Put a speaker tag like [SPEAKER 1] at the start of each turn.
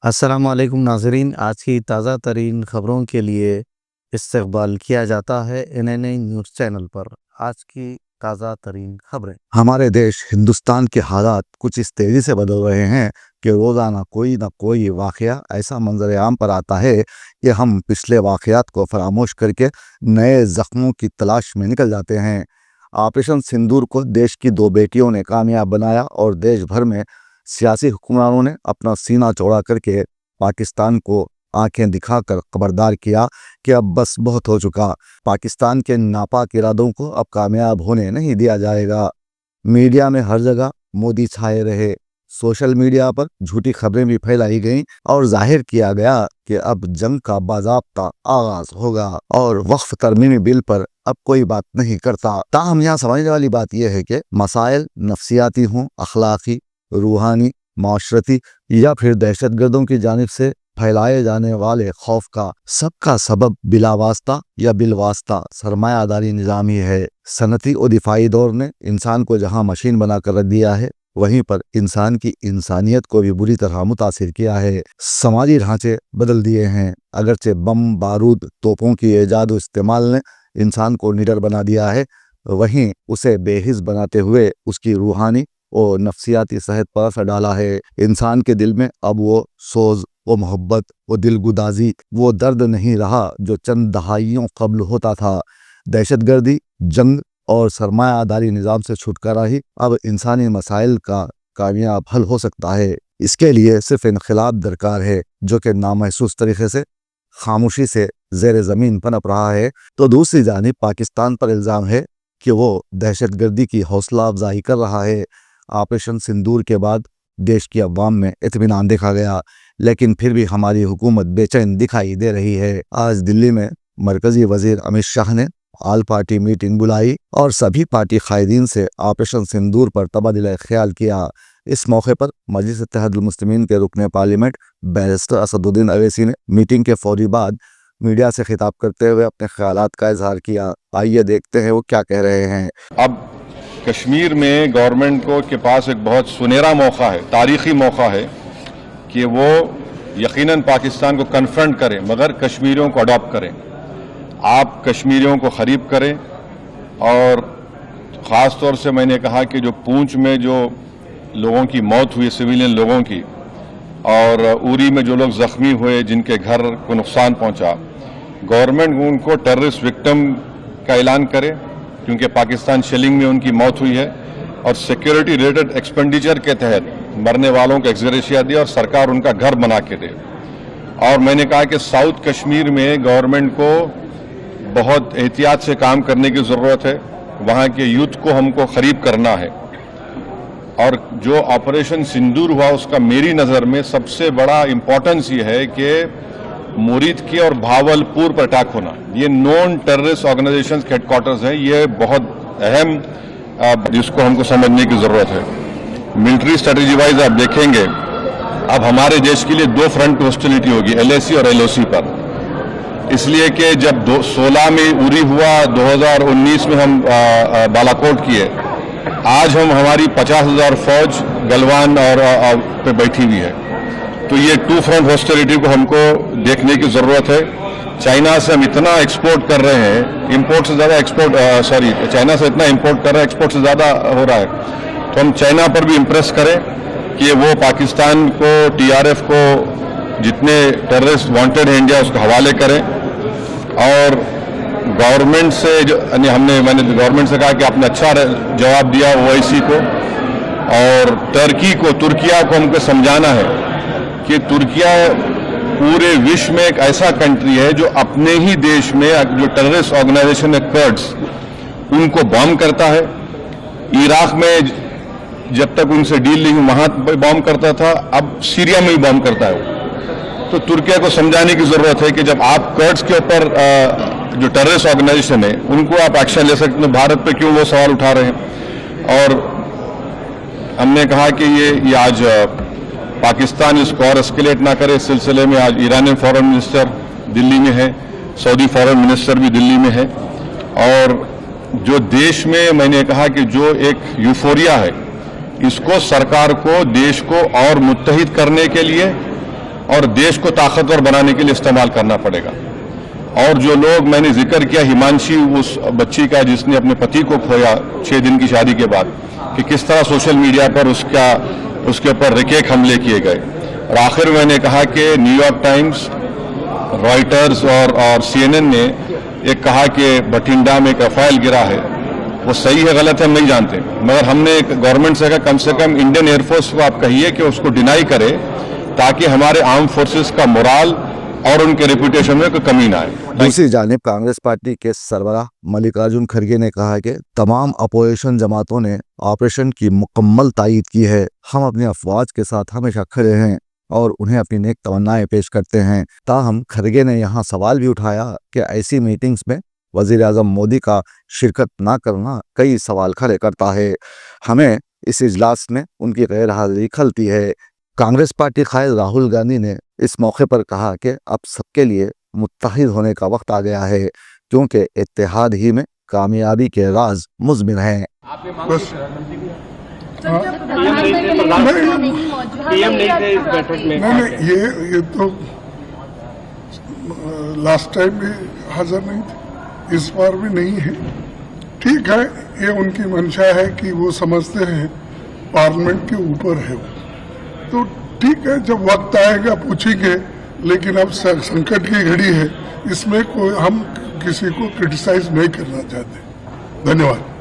[SPEAKER 1] السلام علیکم ناظرین، آج کی تازہ ترین خبروں کے لیے استقبال کیا جاتا ہے NNA نیوز چینل پر۔ آج کی تازہ ترین خبریں۔ ہمارے دیش ہندوستان کے حالات کچھ اس تیزی سے بدل رہے ہیں کہ روزانہ کوئی نہ کوئی واقعہ ایسا منظر عام پر آتا ہے کہ ہم پچھلے واقعات کو فراموش کر کے نئے زخموں کی تلاش میں نکل جاتے ہیں۔ آپریشن سندور کو دیش کی دو بیٹیوں نے کامیاب بنایا اور دیش بھر میں سیاسی حکمرانوں نے اپنا سینہ چوڑا کر کے پاکستان کو آنکھیں دکھا کر خبردار کیا کہ اب بس بہت ہو چکا۔ پاکستان کے ناپاک ارادوں کو اب کامیاب ہونے نہیں دیا جائے گا۔ میڈیا میں ہر جگہ مودی چھائے رہے، سوشل میڈیا پر جھوٹی خبریں بھی پھیلائی گئیں اور ظاہر کیا گیا کہ اب جنگ کا باضابطہ آغاز ہوگا اور وقف ترمیمی بل پر اب کوئی بات نہیں کرتا۔ تاہم یہاں سمجھنے والی بات یہ ہے کہ مسائل نفسیاتی ہوں، اخلاقی، روحانی، معاشرتی یا پھر دہشت گردوں کی جانب سے پھیلائے جانے والے خوف کا سب کا سبب بلا واسطہ یا بالواسطہ سرمایہ داری نظام ہی ہے۔ صنعتی و دفاعی دور نے انسان کو جہاں مشین بنا کر رکھ دیا ہے، وہیں پر انسان کی انسانیت کو بھی بری طرح متاثر کیا ہے۔ سماجی ڈھانچے بدل دیے ہیں۔ اگرچہ بم، بارود، توپوں کی ایجاد و استعمال نے انسان کو نڈر بنا دیا ہے، وہیں اسے بے حس بناتے ہوئے اس کی روحانی اور نفسیاتی صحت پر اثر ڈالا ہے۔ انسان کے دل میں اب وہ سوز، وہ محبت، وہ دل گدازی، وہ درد نہیں رہا جو چند دہائیوں قبل ہوتا تھا۔ دہشت گردی، جنگ اور سرمایہ داری نظام سے چھٹکارا ہی اب انسانی مسائل کا کامیاب حل ہو سکتا ہے۔ اس کے لیے صرف انقلاب درکار ہے، جو کہ نامحسوس طریقے سے خاموشی سے زیر زمین پنپ رہا ہے۔ تو دوسری جانب پاکستان پر الزام ہے کہ وہ دہشت گردی کی حوصلہ افزائی کر رہا ہے۔ آپریشن سندور کے بعد دیش کی عوام میں اطمینان دیکھا گیا، لیکن پھر بھی ہماری حکومت بے چین دکھائی دے رہی ہے۔ آج دلی میں مرکزی وزیر امت شاہ نے آل پارٹی میٹنگ بلائی اور سبھی پارٹی قائدین سے آپریشن سندور پر تبادلہ خیال کیا۔ اس موقع پر مجلس اتحاد المسلمین کے رکن پارلیمنٹ بیرسٹر اسد الدین اویسی نے میٹنگ کے فوری بعد میڈیا سے خطاب کرتے ہوئے اپنے خیالات کا اظہار کیا۔ آئیے دیکھتے ہیں وہ کیا کہہ رہے ہیں۔
[SPEAKER 2] اب کشمیر میں گورنمنٹ کو کے پاس ایک بہت سنہرا موقع ہے، تاریخی موقع ہے کہ وہ یقیناً پاکستان کو کنفرنٹ کریں، مگر کشمیریوں کو اڈاپٹ کریں۔ آپ کشمیریوں کو قریب کریں، اور خاص طور سے میں نے کہا کہ جو پونچھ میں جو لوگوں کی موت ہوئی، سویلین لوگوں کی، اور اوری میں جو لوگ زخمی ہوئے، جن کے گھر کو نقصان پہنچا، گورنمنٹ ان کو ٹیررسٹ وکٹم کا اعلان کرے، کیونکہ پاکستان شیلنگ میں ان کی موت ہوئی ہے، اور سیکیورٹی ریلیٹڈ ایکسپینڈیچر کے تحت مرنے والوں کو ایکسگریشیا دے اور سرکار ان کا گھر بنا کے دے۔ اور میں نے کہا کہ ساؤتھ کشمیر میں گورنمنٹ کو بہت احتیاط سے کام کرنے کی ضرورت ہے، وہاں کے یوتھ کو ہم کو قریب کرنا ہے۔ اور جو آپریشن سندور ہوا، اس کا میری نظر میں سب سے بڑا امپورٹنس یہ ہے کہ مورید کے اور بھاولپور پر اٹیک ہونا، یہ نون ٹیررسٹ آرگنائزیشنز کے ہیڈ کوارٹرز ہیں، یہ بہت اہم جس کو ہم کو سمجھنے کی ضرورت ہے۔ ملٹری اسٹریٹجی وائز آپ دیکھیں گے اب ہمارے دیش کے لیے دو فرنٹ ہاسٹیلٹی ہوگی، LAC اور LOC پر، اس لیے کہ جب 16 میں اوری ہوا، 2019 میں ہم بالاکوٹ کیے، آج ہماری 50,000 فوج گلوان اور پہ بیٹھی ہوئی ہے۔ تو یہ ٹو فرنٹ ہاسٹیلٹی کو ہم کو دیکھنے کی ضرورت ہے۔ چائنا سے ہم اتنا ایکسپورٹ کر رہے ہیں، امپورٹ سے زیادہ چائنا سے اتنا امپورٹ کر رہے ہیں، ایکسپورٹ سے زیادہ ہو رہا ہے، تو ہم چائنا پر بھی امپریس کریں کہ وہ پاکستان کو، TRF کو، جتنے ٹیررسٹ وانٹڈ ہیں انڈیا، اس کو حوالے کریں۔ اور گورنمنٹ سے میں نے گورنمنٹ سے کہا کہ آپ نے اچھا جواب دیا OIC کو، اور ترکیہ کو ہم کو سمجھانا ہے کہ ترکیہ پورے وش میں ایک ایسا کنٹری ہے جو اپنے ہی دیش میں جو ٹیررسٹ آرگنائزیشن ہے کرڈز، ان کو بام کرتا ہے۔ عراق میں جب تک ان سے ڈیل نہیں ہوئی وہاں بام کرتا تھا، اب سیریا میں بھی بام کرتا ہے۔ تو ترکیہ کو سمجھانے کی ضرورت ہے کہ جب آپ کرڈز کے اوپر جو ٹیررسٹ آرگنائزیشن ہے ان کو آپ ایکشن لے سکتے ہیں، بھارت پہ کیوں وہ سوال اٹھا رہے ہیں؟ اور ہم نے کہا کہ یہ آج پاکستان اس کو اور اسکیلیٹ نہ کرے۔ اس سلسلے میں آج ایرانی فارن منسٹر دلی میں ہے، سعودی فارن منسٹر بھی دلی میں ہے، اور جو دیش میں نے کہا کہ جو ایک یوفوریا ہے، اس کو سرکار کو دیش کو اور متحد کرنے کے لیے اور دیش کو طاقتور بنانے کے لیے استعمال کرنا پڑے گا. اور جو لوگ میں نے ذکر کیا ہمانشی اس بچی کا جس نے اپنے پتی کو کھویا 6 دن کی شادی کے بعد کہ کس طرح سوشل میڈیا پر اس کے اوپر ریکیک حملے کیے گئے. اور آخر میں نے کہا کہ نیو یارک ٹائمز، رائٹرز اور CNN نے ایک کہا کہ بٹھنڈا میں ایک رفیل گرا ہے. وہ صحیح ہے غلط ہے ہم نہیں جانتے، مگر ہم نے گورنمنٹ سے کہا کم سے کم انڈین ایئر فورس کو آپ کہیے کہ اس کو ڈینائی کرے تاکہ ہمارے آرم فورسز کا مورال اور ان کے ریپوٹیشن میں کوئی کمی نہ آئے.
[SPEAKER 1] دوسری جانب کانگریس پارٹی کے سربراہ ملکارجن کھڑگے نے کہا کہ تمام اپوزیشن جماعتوں نے آپریشن کی مکمل تائید کی ہے. ہم اپنی افواج کے ساتھ ہمیشہ کھڑے ہیں اور انہیں اپنی نیک تمنائیں پیش کرتے ہیں. تاہم کھڑگے نے یہاں سوال بھی اٹھایا کہ ایسی میٹنگز میں وزیر اعظم مودی کا شرکت نہ کرنا کئی سوال کھڑے کرتا ہے. ہمیں اس اجلاس میں ان کی غیر حاضری کھلتی ہے. کانگریس پارٹی قائد راہل گاندھی نے اس موقع پر کہا کہ اب سب کے لیے متحد ہونے کا وقت آ گیا ہے کیونکہ اتحاد ہی میں کامیابی کے راز مضمر ہیں.
[SPEAKER 3] یہ تو لاسٹ ٹائم بھی حاضر نہیں تھے، اس بار بھی نہیں ہے. ٹھیک ہے، یہ ان کی منشا ہے کہ وہ سمجھتے ہیں پارلیمنٹ کے اوپر ہے وہ، تو ٹھیک ہے جب وقت آئے گا پوچھیں گے. لیکن اب سنکٹ کی گھڑی ہے، اس میں کوئی ہم کسی کو کرٹیسائز نہیں کرنا چاہتے. دھنیہ واد.